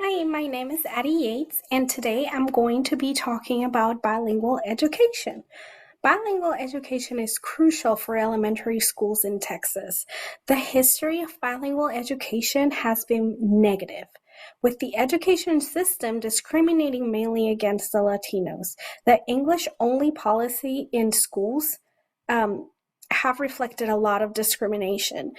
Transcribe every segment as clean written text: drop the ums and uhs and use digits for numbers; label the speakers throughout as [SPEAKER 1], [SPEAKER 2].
[SPEAKER 1] Hi, my name is Addie Yates, and today I'm going to be talking about bilingual education. Bilingual education is crucial for elementary schools in Texas. The history of bilingual education has been negative, with the education system discriminating mainly against the Latinos. The English-only policy in schools have reflected a lot of discrimination.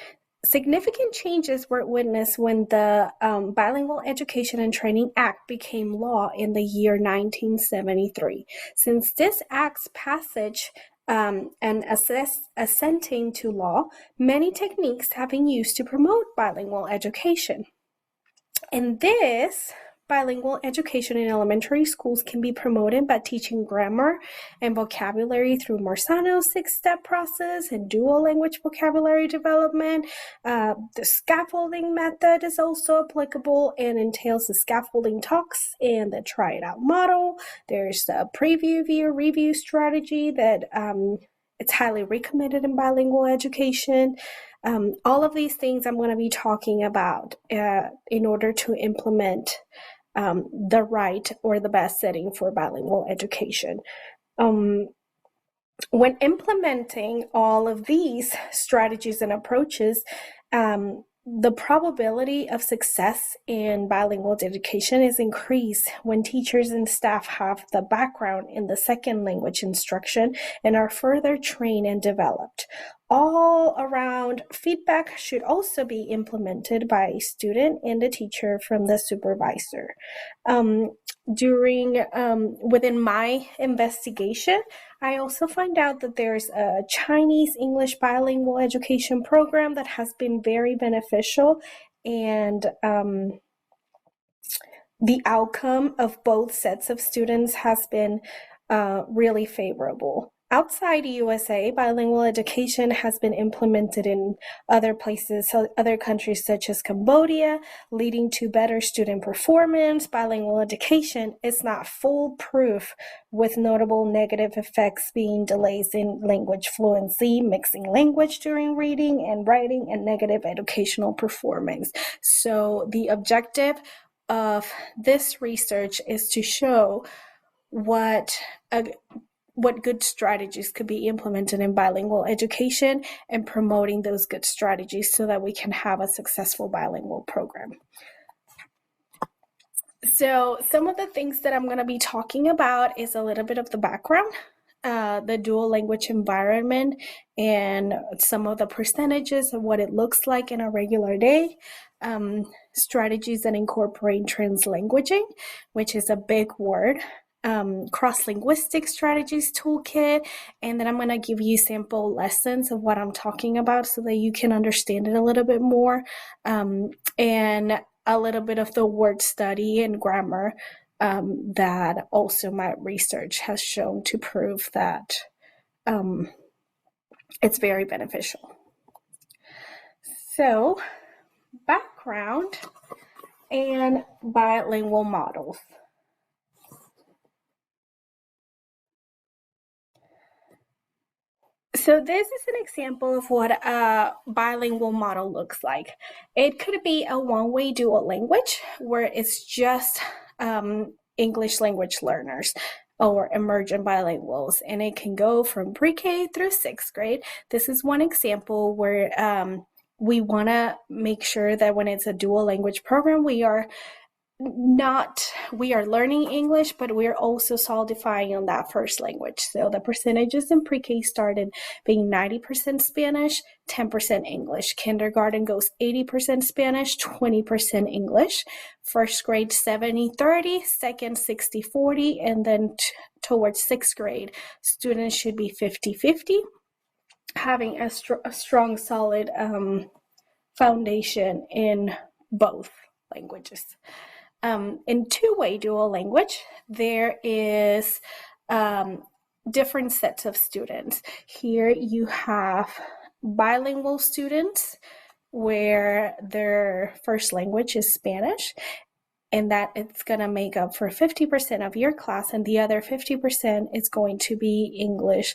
[SPEAKER 1] Significant changes were witnessed when the Bilingual Education and Training Act became law in the year 1973. Since this act's passage and assenting to law, many techniques have been used to promote bilingual education. And this bilingual education in elementary schools can be promoted by teaching grammar and vocabulary through Marzano's 6-step process and dual language vocabulary development. The scaffolding method is also applicable and entails the scaffolding talks and the try it out model. There's the preview, view, review strategy that it's highly recommended in bilingual education. All of these things I'm going to be talking about in order to implement the right or the best setting for bilingual education. When implementing all of these strategies and approaches, the probability of success in bilingual education is increased when teachers and staff have the background in the second language instruction and are further trained and developed. All around feedback should also be implemented by a student and a teacher from the supervisor. Within my investigation, I also find out that there's a Chinese English bilingual education program that has been very beneficial, and the outcome of both sets of students has been really favorable. Outside USA, bilingual education has been implemented in other places, other countries such as Cambodia, leading to better student performance. Bilingual education is not foolproof, with notable negative effects being delays in language fluency, mixing language during reading and writing, and negative educational performance. So the objective of this research is to show what good strategies could be implemented in bilingual education and promoting those good strategies so that we can have a successful bilingual program. So some of the things that I'm going to be talking about is a little bit of the background, the dual language environment, and some of the percentages of what it looks like in a regular day, strategies that incorporate translanguaging, which is a big word, cross-linguistic strategies toolkit, and then I'm going to give you sample lessons of what I'm talking about so that you can understand it a little bit more, and a little bit of the word study and grammar that also my research has shown to prove that it's very beneficial. So, background and bilingual models. So this is an example of what a bilingual model looks like. It could be a one-way dual language where it's just English language learners or emergent bilinguals, and it can go from pre-K through 6th grade. This is one example where we want to make sure that when it's a dual language program, we are learning English, but we're also solidifying on that first language. So the percentages in pre-K started being 90% Spanish, 10% English. Kindergarten goes 80% Spanish, 20% English. First grade 70-30, second 60-40, and then towards 6th grade, students should be 50-50, having a strong, solid foundation in both languages. In two-way dual language, there is different sets of students. Here you have bilingual students where their first language is Spanish, and that it's going to make up for 50% of your class, and the other 50% is going to be English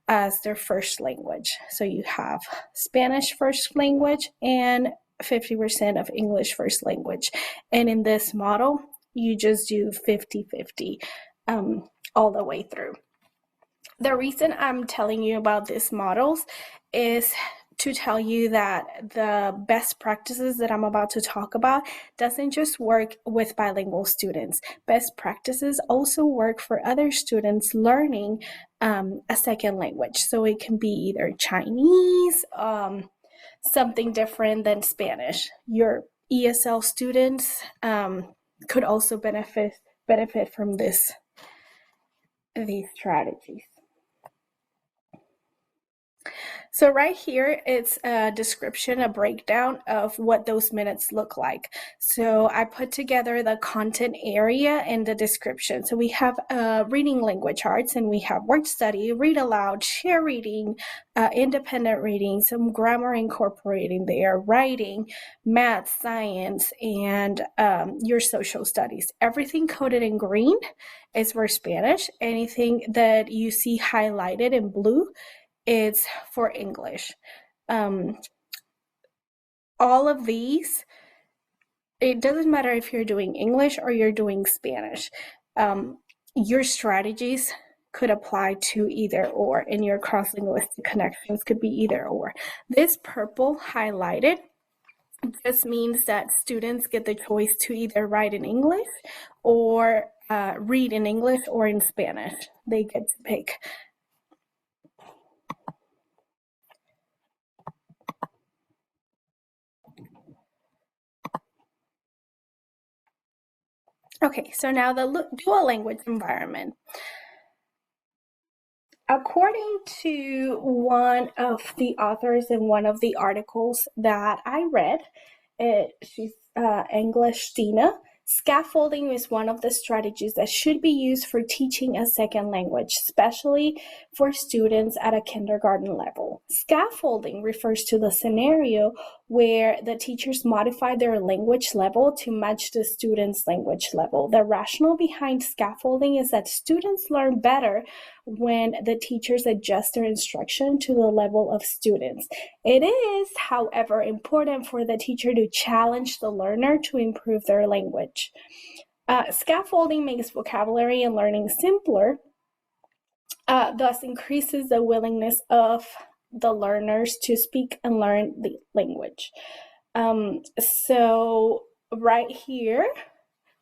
[SPEAKER 1] as their first language. So you have Spanish first language and 50% of English first language. And in this model, you just do 50-50 all the way through. The reason I'm telling you about these models is to tell you that the best practices that I'm about to talk about doesn't just work with bilingual students. Best practices also work for other students learning a second language. So it can be either Chinese, something different than Spanish. Your ESL students could also benefit from these strategies. So right here, it's a description, a breakdown of what those minutes look like. So I put together the content area and the description. So we have reading language arts, and we have word study, read aloud, share reading, independent reading, some grammar incorporating there, writing, math, science, and your social studies. Everything coded in green is for Spanish. Anything that you see highlighted in blue, it's for English. All of these, it doesn't matter if you're doing English or you're doing Spanish. Your strategies could apply to either or, and your cross-linguistic connections could be either or. This purple highlighted just means that students get the choice to either write in English or read in English or in Spanish. They get to pick. Okay, so now the dual language environment. According to one of the authors in one of the articles that I read, she's English Dina, scaffolding is one of the strategies that should be used for teaching a second language, especially for students at a kindergarten level. Scaffolding refers to the scenario where the teachers modify their language level to match the student's language level. The rationale behind scaffolding is that students learn better when the teachers adjust their instruction to the level of students. It is, however, important for the teacher to challenge the learner to improve their language. Scaffolding makes vocabulary and learning simpler, thus increases the willingness of the learners to speak and learn the language. So right here,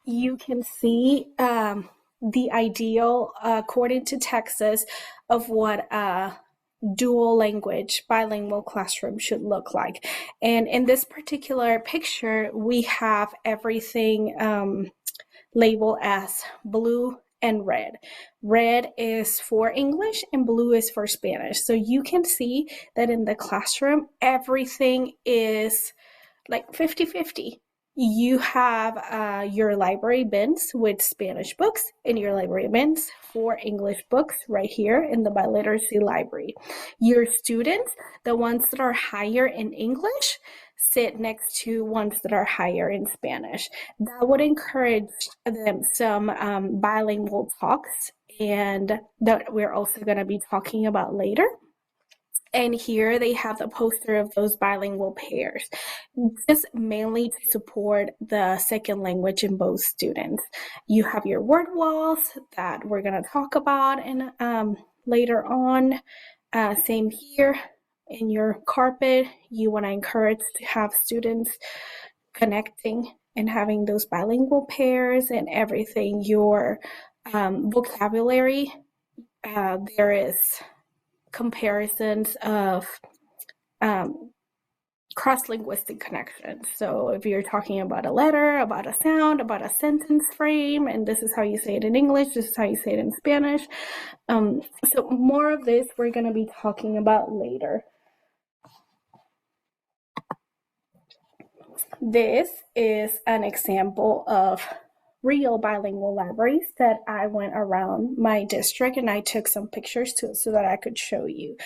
[SPEAKER 1] you can see the ideal, according to Texas, of what a dual language bilingual classroom should look like. And in this particular picture, we have everything labeled as blue and red. Red is for English and blue is for Spanish. So you can see that in the classroom, everything is like 50-50. You have your library bins with Spanish books and your library bins for English books right here in the biliteracy library. Your students, the ones that are higher in English, sit next to ones that are higher in Spanish. That would encourage them some bilingual talks, and that we're also going to be talking about later. And here they have the poster of those bilingual pairs. This is mainly to support the second language in both students. You have your word walls that we're going to talk about and later on. Same here. In your carpet, you want to encourage to have students connecting and having those bilingual pairs and everything. Your vocabulary, there is comparisons of cross-linguistic connections. So if you're talking about a letter, about a sound, about a sentence frame, and this is how you say it in English, this is how you say it in Spanish. So more of this we're going to be talking about later. This is an example of real bilingual libraries that I went around my district and I took some pictures to so that I could show you.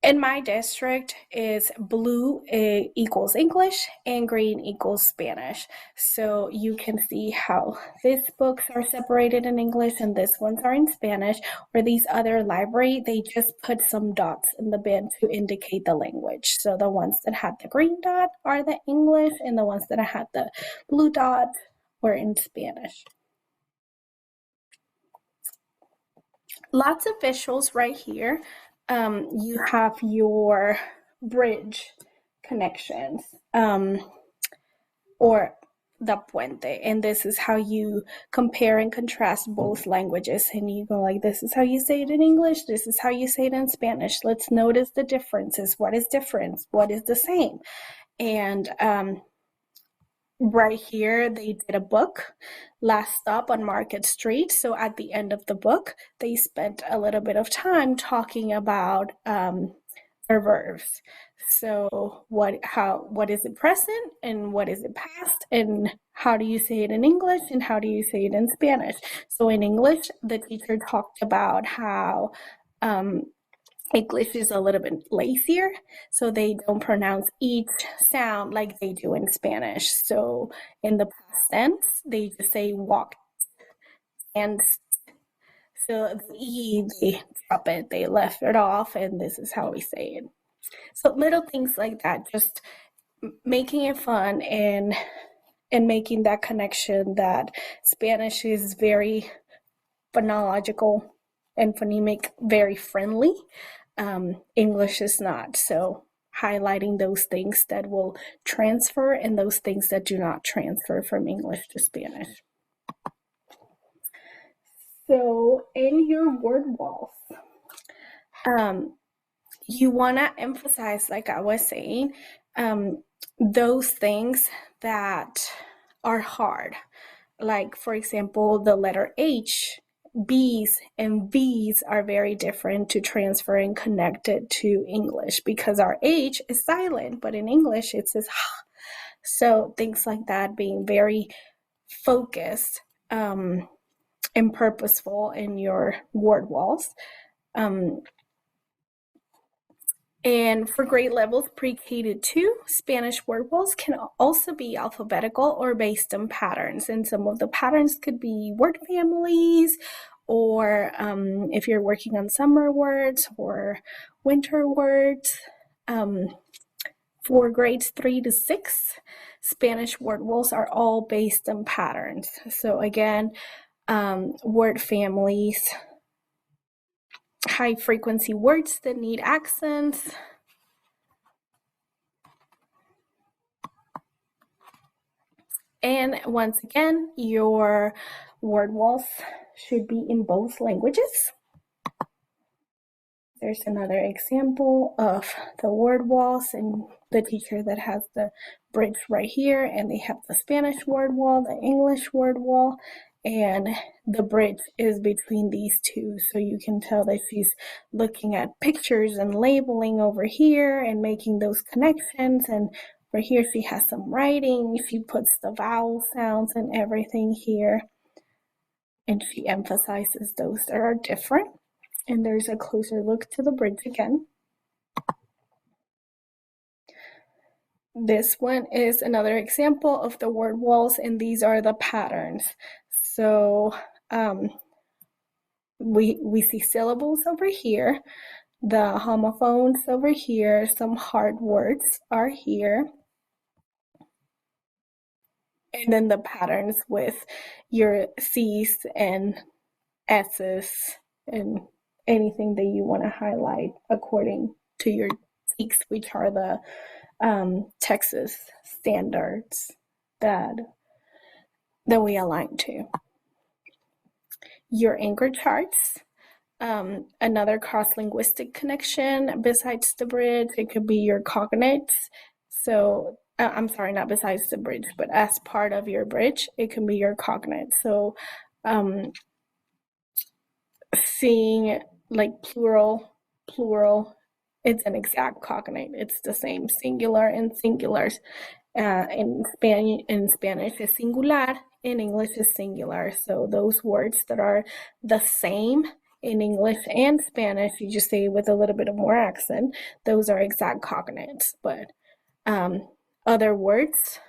[SPEAKER 1] In my district is blue equals English and green equals Spanish. So you can see how these books are separated in English and this ones are in Spanish, or these other library, they just put some dots in the bin to indicate the language. So the ones that had the green dot are the English and the ones that had the blue dot were in Spanish. Lots of visuals right here. You have your bridge connections or the puente, and this is how you compare and contrast both languages, and you go like, this is how you say it in English, this is how you say it in Spanish. Let's notice the differences. What is different? What is the same? And right here they did a book, Last Stop on Market Street. So at the end of the book they spent a little bit of time talking about their verbs. So what is it present and what is it past, and how do you say it in English and how do you say it in Spanish? So in English the teacher talked about how English is a little bit lazier, so they don't pronounce each sound like they do in Spanish. So in the past tense, they just say walk, and so the E, they drop it, they left it off, and this is how we say it. So little things like that, just making it fun and making that connection that Spanish is very phonological and phonemic, very friendly. English is not. So highlighting those things that will transfer and those things that do not transfer from English to Spanish. So in your word walls, you want to emphasize, like I was saying, those things that are hard. Like, for example, the letter H, B's and V's are very different to transfer and connect it to English because our H is silent, but in English it says H. So things like that, being very focused and purposeful in your word walls. And for grade levels pre-K to 2, Spanish word walls can also be alphabetical or based on patterns. And some of the patterns could be word families, or if you're working on summer words or winter words. For grades 3 to 6, Spanish word walls are all based on patterns. So again, word families, high frequency words that need accents, and once again, your word walls should be in both languages. There's another example of the word walls and the teacher that has the bridge right here, and they have the Spanish word wall, the English word wall, and the bridge is between these two. So you can tell that she's looking at pictures and labeling over here and making those connections, and over here she has some writing. She puts the vowel sounds and everything here, and she emphasizes those that are different. And there's a closer look to the bridge again. This one is another example of the word walls, and these are the patterns. So we see syllables over here, the homophones over here, some hard words are here, and then the patterns with your C's and S's and anything that you want to highlight according to your TEKS, which are the Texas standards that we align to. Your anchor charts, another cross-linguistic connection besides the bridge. It could be your cognates. So I'm sorry, not besides the bridge, but as part of your bridge, it can be your cognate. So seeing like plural, it's an exact cognate. It's the same, singular and singulars. In Spanish is singular, in English is singular. So those words that are the same In English and Spanish, you just say it with a little bit of more accent. Those are exact cognates, but other words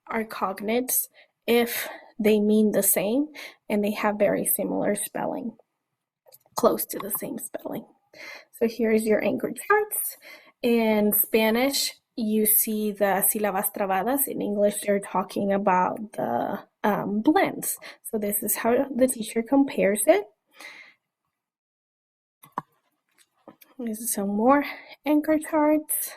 [SPEAKER 1] are cognates if they mean the same and they have very similar spelling, close to the same spelling. So here's your anchor charts. In Spanish, you see the sílabas trabadas. In English, they're talking about the blends. So this is how the teacher compares it. This is some more anchor charts.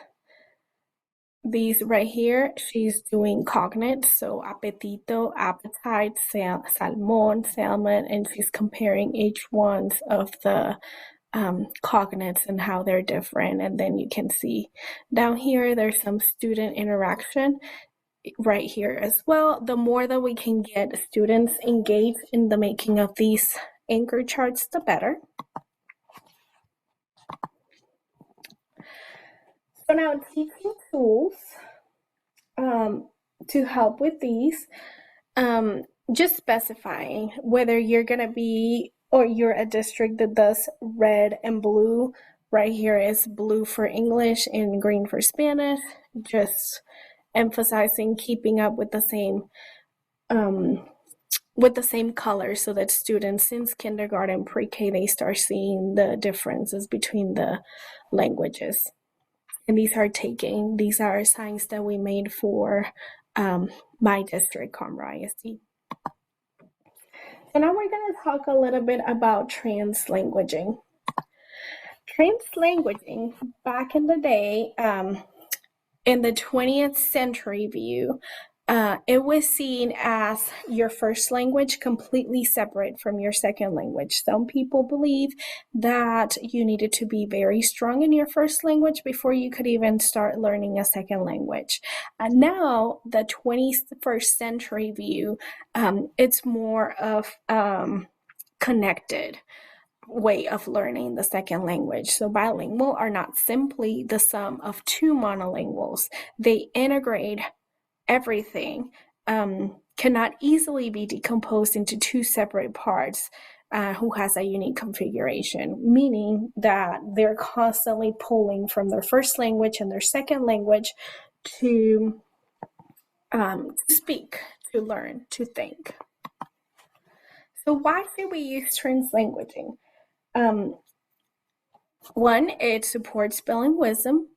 [SPEAKER 1] These right here, she's doing cognates, so apetito, appetite, salmon, salmon, and she's comparing each one of the cognates and how they're different. And then you can see down here, there's some student interaction right here as well. The more that we can get students engaged in the making of these anchor charts, the better. So now teaching tools to help with these, just specifying whether you're gonna be or you're a district that does red and blue. Right here is blue for English and green for Spanish, just emphasizing keeping up with the same colors so that students since kindergarten, pre-K, they start seeing the differences between the languages. And these are signs that we made for my district, Conroe ISD. So now we're going to talk a little bit about translanguaging. Translanguaging, back in the day, in the 20th century view, it was seen as your first language completely separate from your second language. Some people believe that you needed to be very strong in your first language before you could even start learning a second language. Now, the 21st century view, it's more of connected way of learning the second language. So bilingual are not simply the sum of two monolinguals. They integrate everything, cannot easily be decomposed into two separate parts who has a unique configuration, meaning that they're constantly pulling from their first language and their second language to speak, to learn, to think. So why should we use translanguaging? One, it supports bilingualism.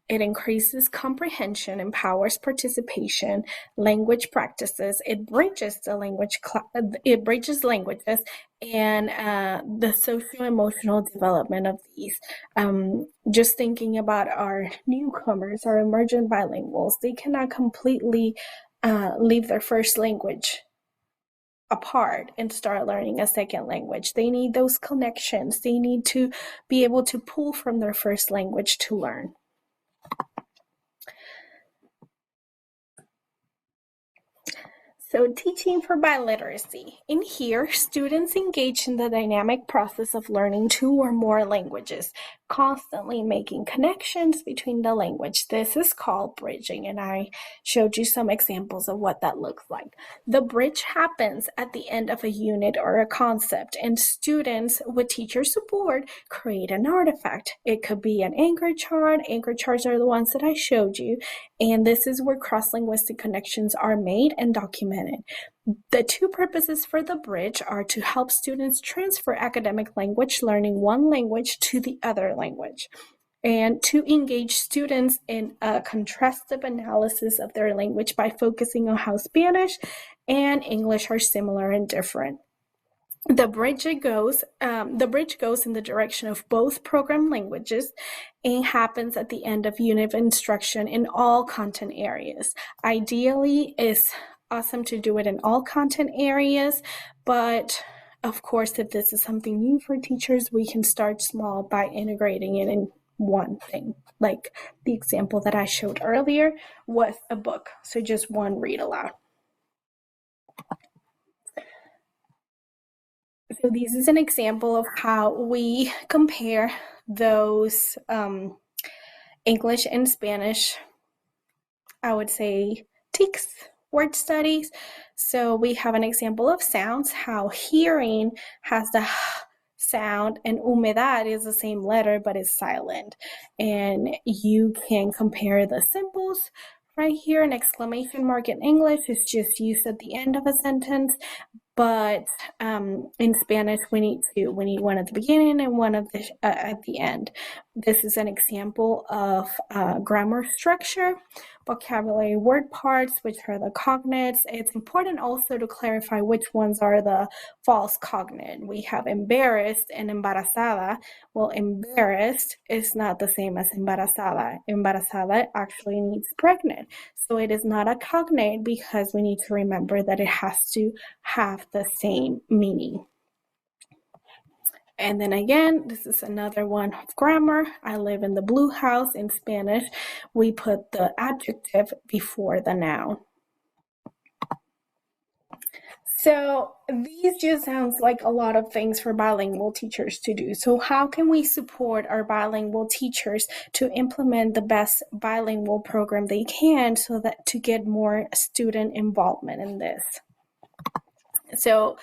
[SPEAKER 1] It increases comprehension, empowers participation, language practices. It bridges languages, and the socio-emotional development of these. Just thinking about our newcomers, our emergent bilinguals, they cannot completely leave their first language apart and start learning a second language. They need those connections. They need to be able to pull from their first language to learn. So teaching for biliteracy. In here, students engage in the dynamic process of learning two or more languages, constantly making connections between the language. This is called bridging, and I showed you some examples of what that looks like. The bridge happens at the end of a unit or a concept, and students, with teacher support, create an artifact. It could be an anchor chart. Anchor charts are the ones that I showed you, and this is where cross-linguistic connections are made and documented. The two purposes for the bridge are to help students transfer academic language learning one language to the other language, and to engage students in a contrastive analysis of their language by focusing on how Spanish and English are similar and different. The bridge goes in the direction of both program languages and happens at the end of unit of instruction in all content areas. Ideally, it's awesome to do it in all content areas, but of course, if this is something new for teachers, we can start small by integrating it in one thing. Like the example that I showed earlier was a book, so just one read aloud. So this is an example of how we compare those English and Spanish, I would say, TEKS word studies. So we have an example of sounds, how hearing has the sound, and humedad is the same letter but is silent. And you can compare the symbols. Right here, an exclamation mark in English is just used at the end of a sentence, but in Spanish we need one at the beginning and one at the end. This is an example of grammar structure, vocabulary word parts, which are the cognates. It's important also to clarify which ones are the false cognate. We have embarrassed and embarazada. Well, embarrassed is not the same as embarazada. Embarazada actually means pregnant. So it is not a cognate because we need to remember that it has to have the same meaning. And then again, this is another one of grammar. I live in the blue house. In Spanish, we put the adjective before the noun. So these just sounds like a lot of things for bilingual teachers to do. So how can we support our bilingual teachers to implement the best bilingual program they can so that to get more student involvement in this? So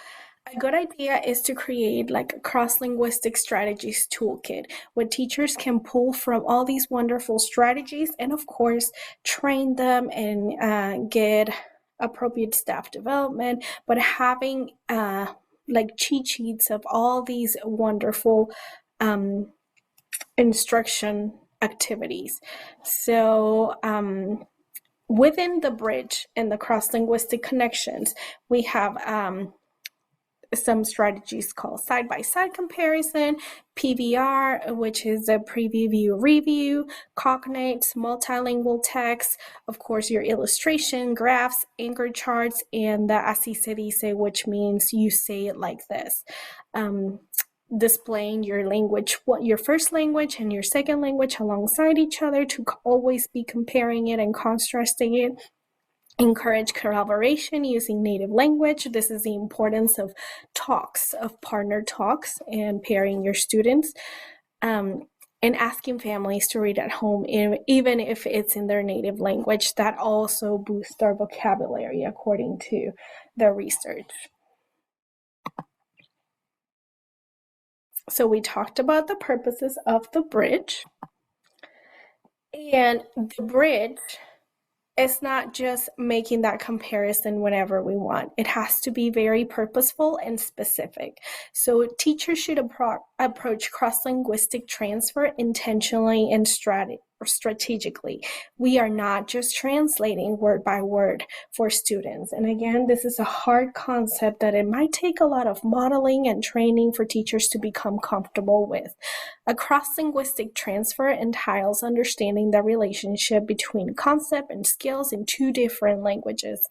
[SPEAKER 1] a good idea is to create like a cross-linguistic strategies toolkit where teachers can pull from all these wonderful strategies and of course train them and get appropriate staff development, but having like cheat sheets of all these wonderful instruction activities. So within the bridge and the cross-linguistic connections, we have some strategies called side-by-side comparison, PVR, which is a preview view review, cognates, multilingual text, of course your illustration, graphs, anchor charts, and the así se dice, which means you say it like this. Displaying your language, your first language and your second language alongside each other to always be comparing it and contrasting it. Encourage collaboration using native language. This is the importance of talks, of partner talks, and pairing your students. And asking families to read at home, even if it's in their native language. That also boosts our vocabulary, according to the research. So we talked about the purposes of the bridge. And the bridge, it's not just making that comparison whenever we want. It has to be very purposeful and specific. So teachers should approach cross-linguistic transfer intentionally and strategically. We are not just translating word by word for students. And again, this is a hard concept that it might take a lot of modeling and training for teachers to become comfortable with. A cross-linguistic transfer entails understanding the relationship between concept and skills in two different languages.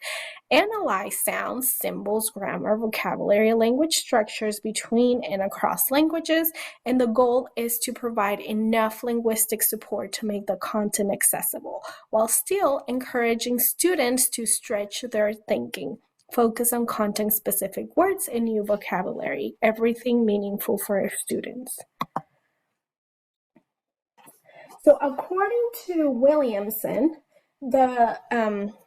[SPEAKER 1] Analyze sounds, symbols, grammar, vocabulary, language structures between and across languages, and the goal is to provide enough linguistic support to make the content accessible, while still encouraging students to stretch their thinking. Focus on content-specific words and new vocabulary, everything meaningful for our students. So according to Williamson, the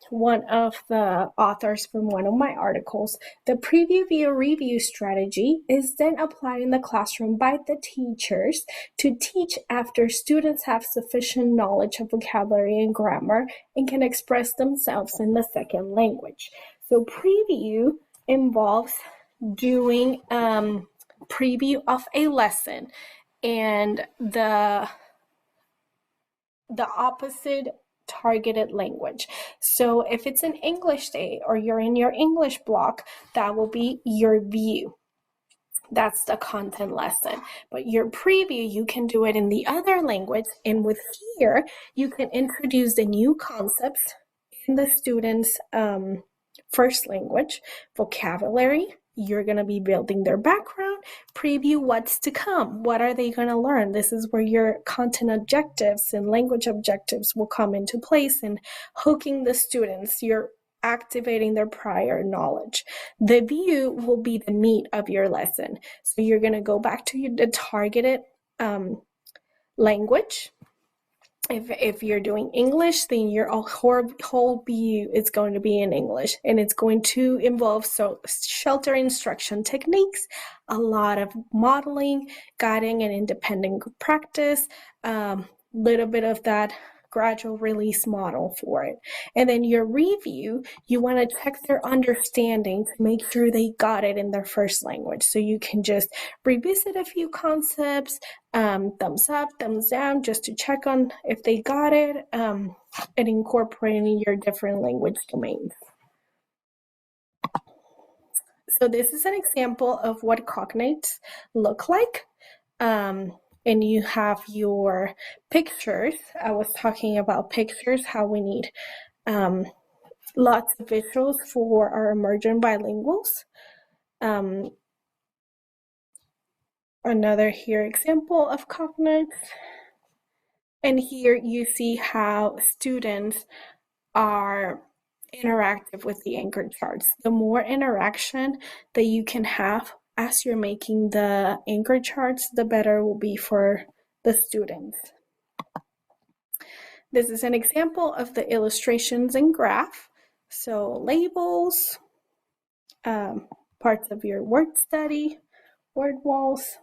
[SPEAKER 1] one of the authors from one of my articles, the preview view review strategy is then applied in the classroom by the teachers to teach after students have sufficient knowledge of vocabulary and grammar and can express themselves in the second language. So preview involves doing preview of a lesson, and the opposite targeted language. So if it's an English day or you're in your English block, that will be your view. That's the content lesson. But your preview, you can do it in the other language, and with here, you can introduce the new concepts in the students' first language, vocabulary. You're going to be building their background, preview what's to come. What are they going to learn? This is where your content objectives and language objectives will come into place, and hooking the students. You're activating their prior knowledge. The view will be the meat of your lesson. So you're going to go back to the targeted language, If you're doing English, then your whole BU is going to be in English, and it's going to involve shelter instruction techniques, a lot of modeling, guiding, and independent practice, little bit of that gradual release model for it. And then your review, you want to check their understanding to make sure they got it in their first language. So you can just revisit a few concepts, thumbs up, thumbs down, just to check on if they got it, and incorporating your different language domains. So this is an example of what cognates look like. And you have your pictures. I was talking about pictures, how we need lots of visuals for our emergent bilinguals. Another here example of cognates. And here you see how students are interactive with the anchor charts. The more interaction that you can have as you're making the anchor charts, the better it will be for the students. This is an example of the illustrations and graph. So labels, parts of your word study, word walls.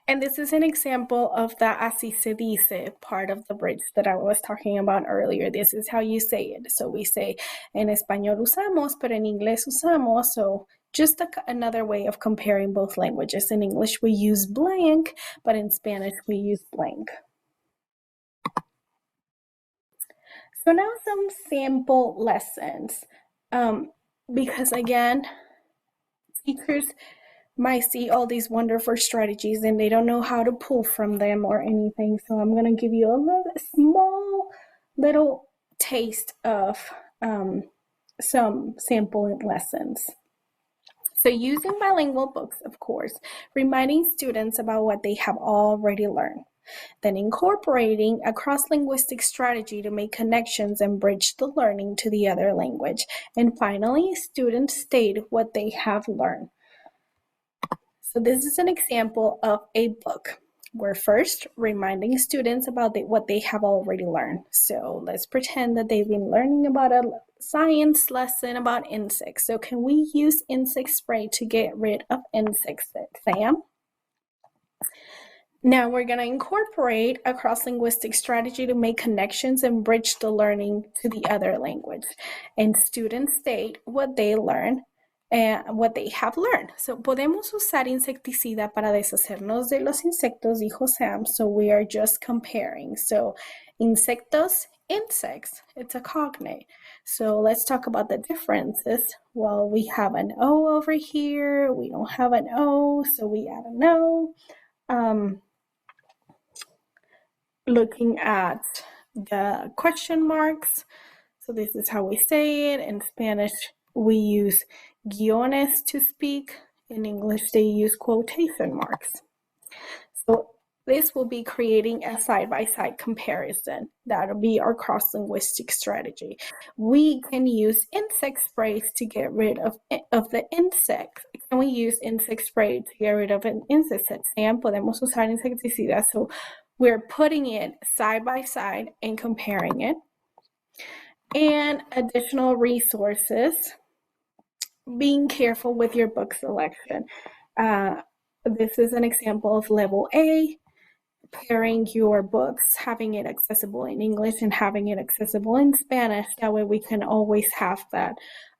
[SPEAKER 1] And this is an example of the así se dice part of the bridge that I was talking about earlier. This is how you say it. So we say, en español usamos, pero en inglés usamos. So just another way of comparing both languages. In English, we use blank, but in Spanish, we use blank. So now some sample lessons. Because again, teachers might see all these wonderful strategies and they don't know how to pull from them or anything. So I'm going to give you a small little taste of some sample lessons. So using bilingual books, of course, reminding students about what they have already learned. Then incorporating a cross-linguistic strategy to make connections and bridge the learning to the other language. And finally, students state what they have learned. So this is an example of a book. We're first reminding students about what they have already learned. So let's pretend that they've been learning about a science lesson about insects. So can we use insect spray to get rid of insects, Sam? Now we're going to incorporate a cross-linguistic strategy to make connections and bridge the learning to the other language. And students state what they learn and what they have learned. So podemos usar insecticida para deshacernos de los insectos, dijo Sam. So we are just comparing. So insectos, insects, it's a cognate. So let's talk about the differences. Well, we have an O over here. We don't have an O, so we add an O. Looking at the question marks. So this is how we say it. In Spanish, we use guiones to speak. In English, they use quotation marks. So this will be creating a side-by-side comparison. That'll be our cross-linguistic strategy. We can use insect sprays to get rid of the insects. Can we use insect spray to get rid of an insect? Sam, podemos usar insecticida. So we're putting it side by side and comparing it. And additional resources, being careful with your book selection. This is an example of level A, pairing your books, having it accessible in English and having it accessible in Spanish. That way we can always have that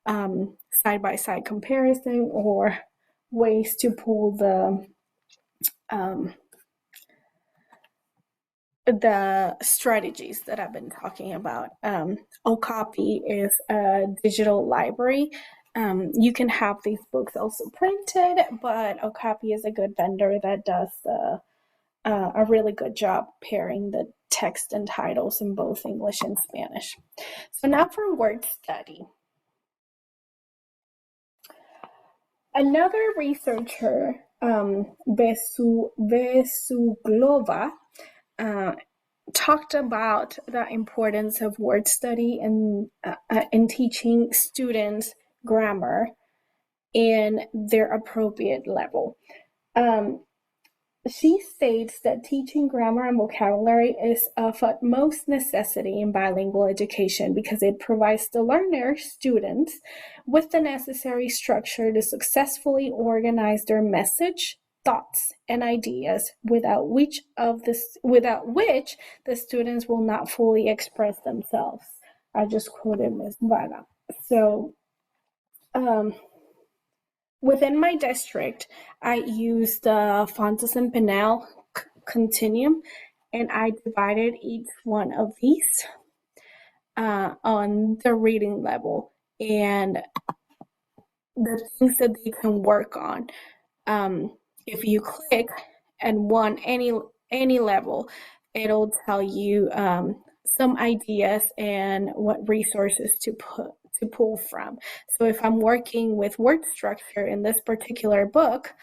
[SPEAKER 1] side-by-side comparison or ways to pull the strategies that I've been talking about. Okapi is a digital library. You can have these books also printed, but Okapi is a good vendor that does a really good job pairing the text and titles in both English and Spanish. So now for word study. Another researcher, Vesuglova, talked about the importance of word study in teaching students grammar in their appropriate level. She states that teaching grammar and vocabulary is of utmost necessity in bilingual education because it provides the learner, students, with the necessary structure to successfully organize their message, thoughts, and ideas without which the students will not fully express themselves. I just quoted Ms. Vara. So, um, within my district, I use the Fontes and Pinel continuum, and I divided each one of these on the reading level and the things that they can work on. If you click and want any level, it'll tell you some ideas and what resources to pull from. So if I'm working with word structure in this particular book,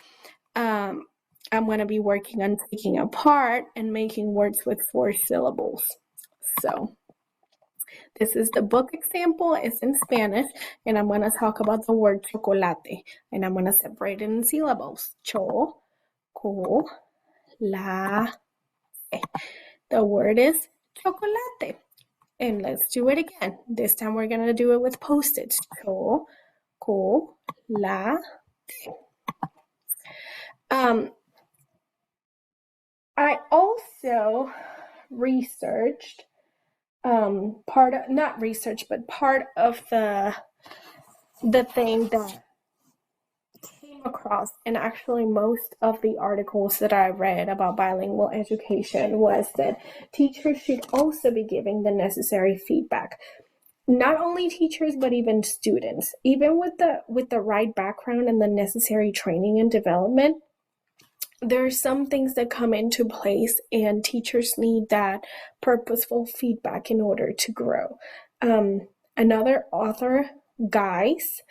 [SPEAKER 1] I'm going to be working on taking apart and making words with 4 syllables. So this is the book example. It's in Spanish, and I'm going to talk about the word chocolate, and I'm going to separate it in syllables. Co, la. The word is chocolate. And let's do it again. This time we're going to do it with Post-its. La. I also researched part of the thing that came across, and actually most of the articles that I read about bilingual education was that teachers should also be giving the necessary feedback. Not only teachers, but even students. Even with the right background and the necessary training and development, there are some things that come into place, and teachers need that purposeful feedback in order to grow. Another author, Guys,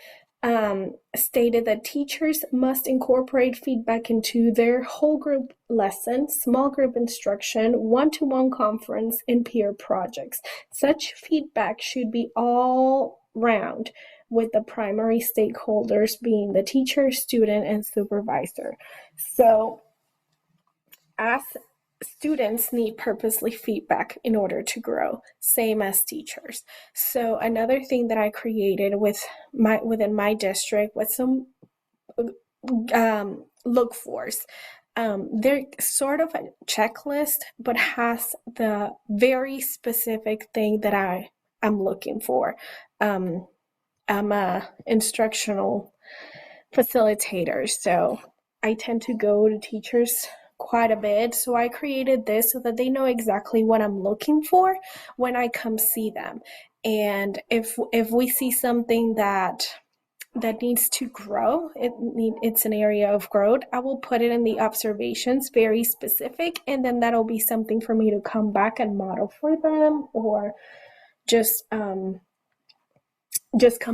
[SPEAKER 1] stated that teachers must incorporate feedback into their whole group lessons, small group instruction, one-to-one conference, and peer projects. Such feedback should be all round, with the primary stakeholders being the teacher, student, and supervisor. So, as students need purposely feedback in order to grow, same as teachers. So another thing that I created within my district was some look fors. They're sort of a checklist, but has the very specific thing that I'm looking for. I'm a instructional facilitator, so I tend to go to teachers quite a bit. So I created this so that they know exactly what I'm looking for when I come see them. And if we see something that needs to grow, it's an area of growth, I will put it in the observations, very specific, and then that'll be something for me to come back and model for them, or just come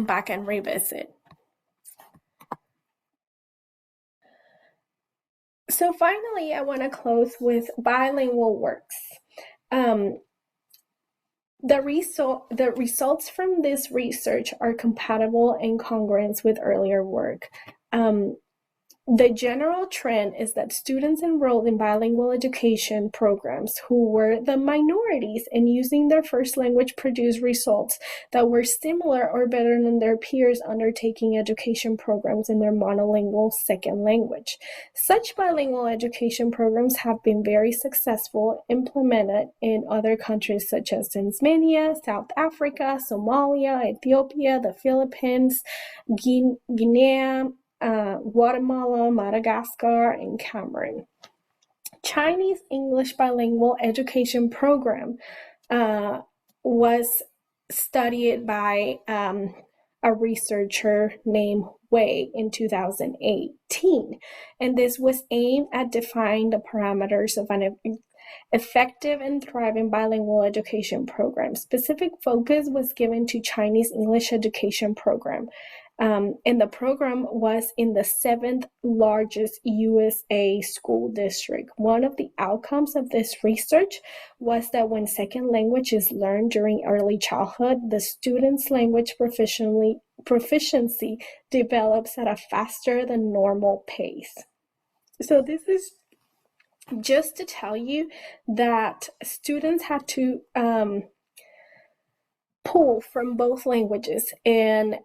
[SPEAKER 1] back and revisit. So finally, I want to close with bilingual works. The results from this research are compatible and congruent with earlier work. The general trend is that students enrolled in bilingual education programs who were the minorities in using their first language produced results that were similar or better than their peers undertaking education programs in their monolingual second language. Such bilingual education programs have been very successful, implemented in other countries such as Tanzania, South Africa, Somalia, Ethiopia, the Philippines, Guinea, Guatemala, Madagascar, and Cameroon. Chinese English bilingual education program was studied by a researcher named Wei in 2018, and this was aimed at defining the parameters of an effective and thriving bilingual education program. Specific focus was given to Chinese English education program. And the program was in the 7th largest USA school district. One of the outcomes of this research was that when second language is learned during early childhood, the student's language proficiency develops at a faster than normal pace. So this is just to tell you that students had to pull from both languages, and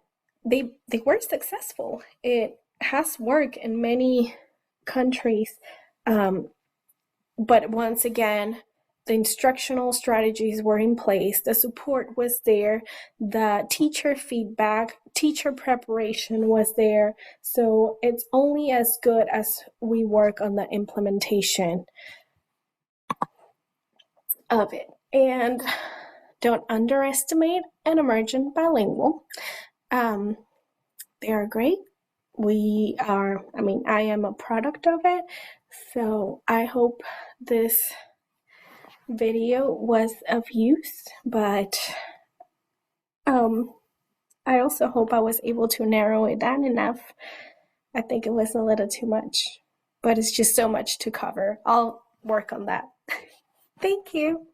[SPEAKER 1] they were successful. It has worked in many countries, but once again, the instructional strategies were in place, the support was there, the teacher feedback, teacher preparation was there. So it's only as good as we work on the implementation of it. And don't underestimate an emergent bilingual. They are great. I am a product of it. So I hope this video was of use, but I also hope I was able to narrow it down enough. I think it was a little too much, but it's just so much to cover. I'll work on that. Thank you.